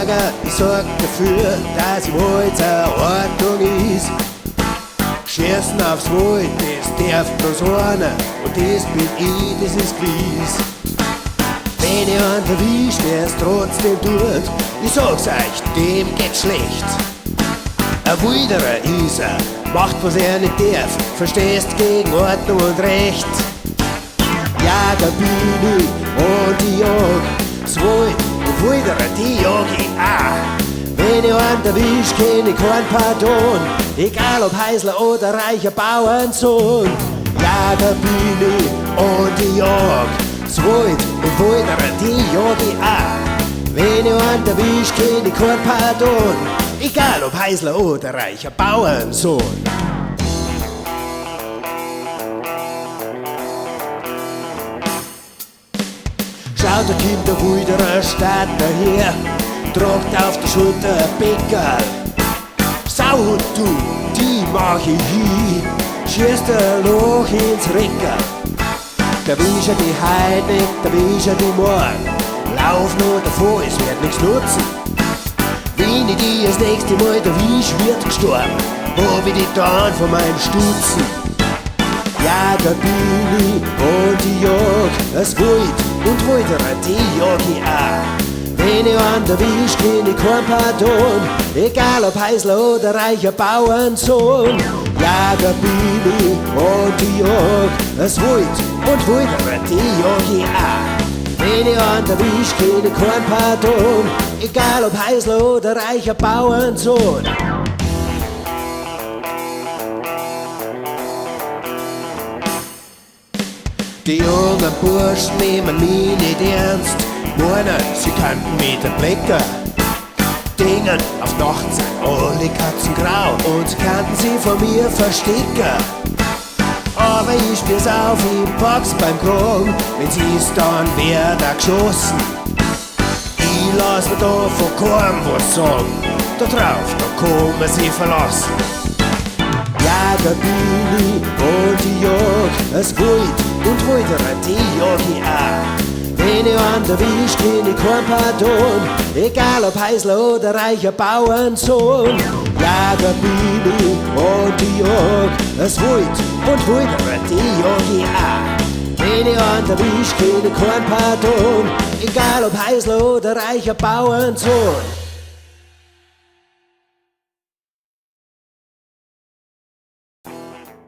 Jäger, ich sorg dafür, dass im Wald eine Ordnung ist. Schießen aufs Wald, das darf bloß einer, und das bin ich, das ist gewiss. Wenn ihr einen erwischt, der es trotzdem tut, ich sag's euch, dem geht's schlecht. Ein Wilderer ist er, macht was er nicht darf, verstehst gegen Ordnung und Recht. Jäger bin ich und ich jag, das Wald und Wilderer, die jag ich auch. Wenn ich einen erwischt, kenn ich kein Pardon, egal ob Heisler oder reicher Bauernsohn. Jäger bin ich und ich jag, das Wald und Wilderer, die jag ich auch. Wenn ich einen erwischt, kenn ich kein Pardon, egal ob Heisler oder reicher Bauernsohn. Schaut, da kommt der Wilderer Stadt daher, tragt auf der Schulter ein Bäckerl. Sauhund du, die mach ich hin, schießt ein Loch ins Recker. Erwisch er die heut nicht, erwisch er die morgen, lauf nur davor, es wird nichts nutzen. Wenn ich die das nächste Mal erwisch, wird gestorben, hab ich die Dorn von meinen Stutzen. Jäger bin ich und ich jag, das Wald und Wilderer, die jag ich auch. Wenn ich einen erwisch, kenn ich kein Pardon, egal ob Heisler oder reicher Bauernsohn. Jäger bin ich und ich jag, das Wald und Wilderer, die jag ich auch. Wenn ich einen erwisch, kenn ich kein Pardon, egal ob Heisler oder reicher Bauernsohn. Die jungen Burschen nehmen mich nicht ernst, meinen, sie könnten mich den Blecker. Dingen auf Nacht sind alle Katzen grau und sie könnten sie von mir verstecken. Aber ich spür's auf, ich pack's beim Kragen, wenn sie's dann wird er geschossen. Ich lass mir da von keinem was sagen, da drauf, da kann man sie verlassen. Jäger bin ich und ich jag, das Wald und Wilderer, die jag ich auch. Wenn ich einen erwisch, kenn ich kein Pardon, egal ob Heisler oder reicher Bauernsohn. Jäger bin ich und ich jag, das Wald und Wilderer, die jag ich auch. Wenn ich einen erwisch, kenn ich kein Pardon, egal ob Heisler oder reicher Bauernsohn.